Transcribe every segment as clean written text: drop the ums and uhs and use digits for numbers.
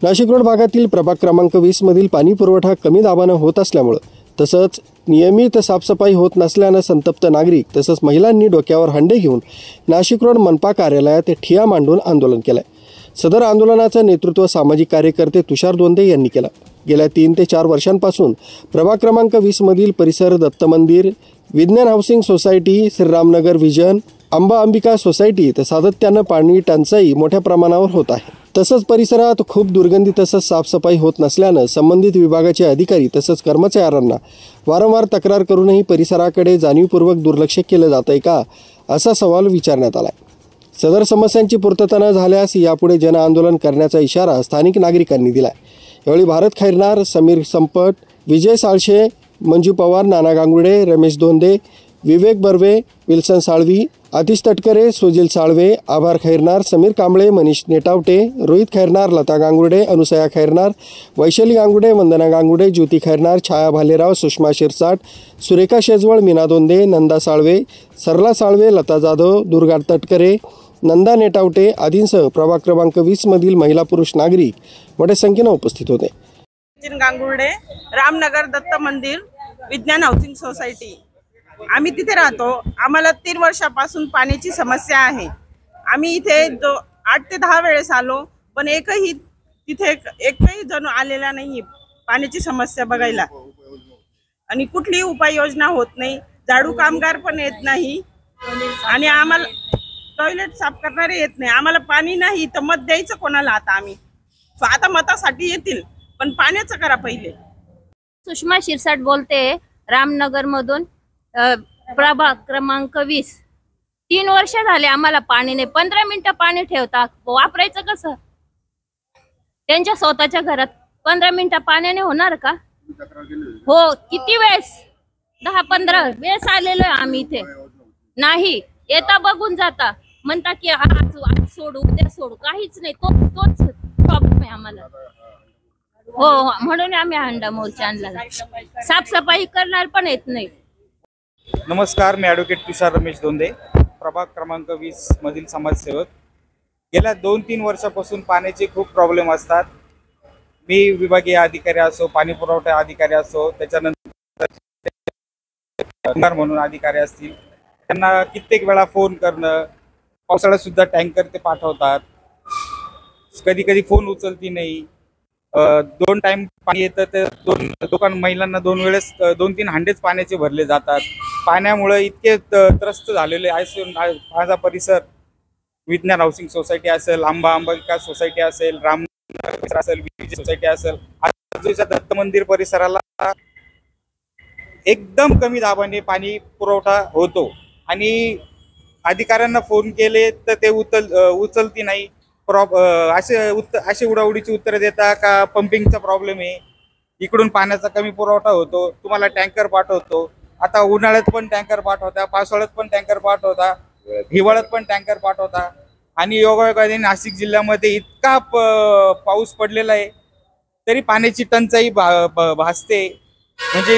Nashik road भागातील प्रभाग क्रमांक 20 मधील पाणी पुरवठा कमी दाबानं होत असल्यामुळे तसंच नियमित साफसफाई होत नसल्यानं संतप्त नागरिक तसंच महिलांनी डोक्यावर हंडे घेऊन नाशिक रोड मनपा कार्यालयात ठिय्या मांडून आंदोलन केलं। सदर आंदोलनाचं नेतृत्व सामाजिक कार्यकर्ते तुषार दोंदे यांनी केलं। गेल्या 3 ते 4 वर्षांपासून प्रभाग क्रमांक 20 मधील परिसर दत्त मंदिर, विज्ञान housing society, Shriramnagar vision, Ambika society सातत्यानं पाणी टंचाई मोठ्या प्रमाणावर होत आहे। तसंच परिसरात खूप दुर्गंधी तसंच साफसफाई होत नसल्यानं संबंधित विभागाचे अधिकारी तसंच कर्मचाऱ्यांना वारंवार तक्रार करूनही परिसराकडे जाणीवपूर्वक दुर्लक्ष केलं जातंय का असा सवाल विचारण्यात आलाय। सदर समस्यांची पूर्तता न झाल्यास यापुढे जन आंदोलन करण्याचा इशारा स्थानिक नागरिकांनी दिलाय। यावेळी भारत खैरनार, समीर संपट, विजय साळशे, मंजू पवार, नाना गांगुडे, रमेश दोंदे, विवेक बर्वे, विल्सन साळवी, आतिश तटकरे, सुजिल साळवे, आभार खैरनार, समीर कांबळे, मनीष नेटावटे, रोहित खैरनार, लता गांगुडे, अनुसया खैरनार, वैशाली गांगुडे, वंदना गांगुडे, ज्योती खैरनार, छाया भालेराव, सुषमा शिरसाट, सुरेखा शेजवळ, मीना दोंदे, नंदा साळवे, सरला साळवे, लता जाधव, दुर्गा तटकरे, नंदा नेटावटे आदींसह प्रभाग क्रमांक 20 मधील महिला पुरुष नागरिक मोठ्या संख्येने उपस्थित होते। गांगुर्डे, रामनगर दत्त मंदिर, विज्ञान हाऊसिंग सोसायटी, आम्ही तिथे राहतो। आम्हाला 3 वर्षापासून पाण्याची समस्या आहे। आम्ही इथे 8 ते 10 वेळेस आलो, पण एकही जण आलेला नाही पाण्याची समस्या बघायला, आणि कुठलीही उपाययोजना होत नाही। झाडू कामगार पण येत नाही, आणि आम्हाला टॉयलेट साफ करणारे येत नाही। आम्हाला पाणी नाही तर मत द्यायचं कोणाला? आता मतासाठी येतील, पण पाण्याचं करा पहिले। सुषमा शिरसाट बोलते, रामनगर मधून, प्रभाग क्रमांक 20। 3 वर्ष झाले आम्हाला पाणी नाही। 15 मिनिटं पाणी ठेवता, वापरायचं कसं? त्यांच्या स्वतःच्या घरात 15 मिनिटं पाण्याने होणार का? हो, किती वेळेस 10-15 वेळेस आलेलो आहे आम्ही इथे, नाही येता बघून जाता, म्हणता की आज सोडू उद्या सोडू, काहीच नाही। तोच प्रॉब्लेम आहे आम्हाला। हो, म्हणून आम्ही हंडा मोर्चा आणला। साफसफाई करणार पण येत नाही। नमस्कार, मी ॲडव्होकेट तुषार रमेश दोंदे, प्रभाग क्रमांक 20 मधील समाजसेवक। गेल्या 2-3 वर्षापासून पाण्याचे खूप प्रॉब्लेम असतात। मी विभागीय अधिकारी असो, पाणी पुरवठा अधिकारी असो, त्याच्यानंतर म्हणून अधिकारी असतील, त्यांना कित्येक वेळा फोन करणं, पावसाळ्यात सुद्धा टँकर ते पाठवतात, कधी कधी फोन उचलती नाही। 2 टाइम पाणी येतं, तर महिलांना 2 वेळेस 2-3 हांडेच पाण्याचे भरले जातात। पाण्यामुळे इतके त्रस्त झालेले आहे। माझा परिसर विज्ञान हाऊसिंग सोसायटी असेल, अंबिका सोसायटी असेल, रामनगर असेल, विजय सोसायटी असेल, आजूबाजूच्या दत्त मंदिर परिसराला एकदम कमी दाबाने पाणी पुरवठा होतो, आणि अधिकाऱ्यांना फोन केले तर ते उचलती नाही। असे उडाउडीची उत्तरं देता का पंपिंगचा प्रॉब्लेम आहे, इकडून पाण्याचा कमी पुरवठा होतो, तुम्हाला टँकर पाठवतो। आता उन्हाळ्यात पण टँकर पाठवता, पावसाळ्यात पण टँकर पाठवता, हिवाळ्यात पण टँकर पाठवता, आणि योगायोगाने नाशिक जिल्ह्यामध्ये इतका पाऊस पडलेला आहे तरी पाण्याची टंचाई भासते। म्हणजे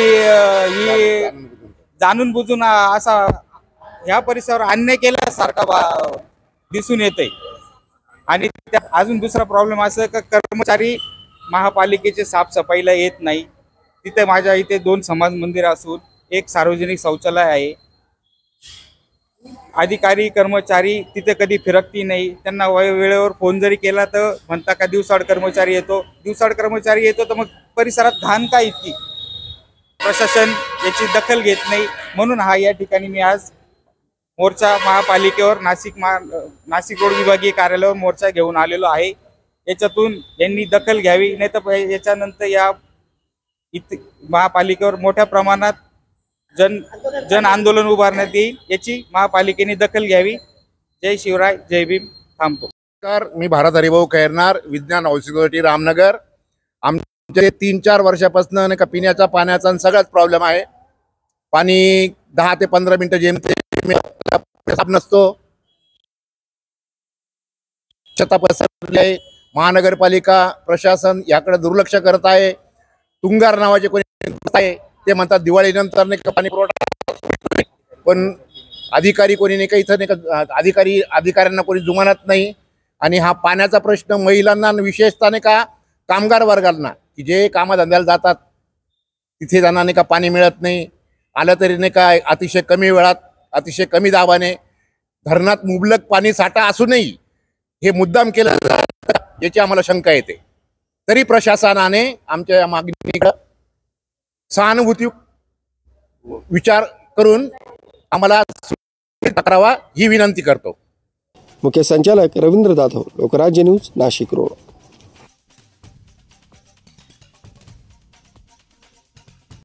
ही जाणून बुजून असा ह्या परिसरावर अन्याय केल्यासारखा दिसून येते। आणि अजून दुसरा प्रॉब्लेम असं का कर्मचारी महापालिकेचे साफसफाईला येत नाही। तिथे माझ्या इथे 2 समाज मंदिर असून एक सार्वजनिक शौचालय आहे, अधिकारी कर्मचारी तिथे कधी फिरकती नाही। त्यांना वेळेवर फोन जरी केला तर म्हणता का दिवसाआड कर्मचारी येतो, तर मग परिसरात घाण का इतकी? प्रशासन याची दखल घेत नाही। म्हणून या ठिकाणी मी आज मोर्चा महापालिकेवर नाशिक रोड विभागीय कार्यालयावर मोर्चा घेऊन आलेलो आहे। याच्यातून यांनी दखल घ्यावी, नाही तर याच्यानंतर या महापालिकेवर मोठ्या प्रमाणात जन आंदोलन उभारण्यात येईल। याची महापालिकेने दखल घ्यावी। जय शिवराय, जय भीम। थांबतो। मी भारत हरिभाऊ खैरनार, विज्ञान हाऊसिंग सोसायटी, रामनगर। आमचे 3-4 वर्षापासून का पिण्याचा पाण्याचा सगळाच प्रॉब्लेम आहे। पाणी 10 ते 15 मिनिटं जेमते साफ नसतो। छता पसरली, महानगरपालिका प्रशासन याकडे दुर्लक्ष करत आहे। तुंगार नावाचे कोणी आहे, ते म्हणतात दिवाळीनंतर नाही का पाणी पुरवठा, पण अधिकारी कोणी नाही का इथं नाही का अधिकाऱ्यांना कोणी जुमानत नाही। आणि हा पाण्याचा प्रश्न महिलांना विशेषतः नाही का कामगार वर्गांना की जे कामधंद्याला जातात तिथे त्यांना नाही का पाणी मिळत नाही, आलं तरी नाही का अतिशय कमी वेळात अतिशय कमी दाबाने, धरणात मुबलक पाणी साठा असूनही हे मुद्दाम केलं जातं याची आम्हाला शंका येते. तरी प्रशासनाने आमच्या या मागणीकडे सहानुभूती विचार करून आम्हाला करावा ही विनंती करतो. मुख्य संचालक रवींद्र जाधव, लोकराज्य न्यूज, नाशिक रोड.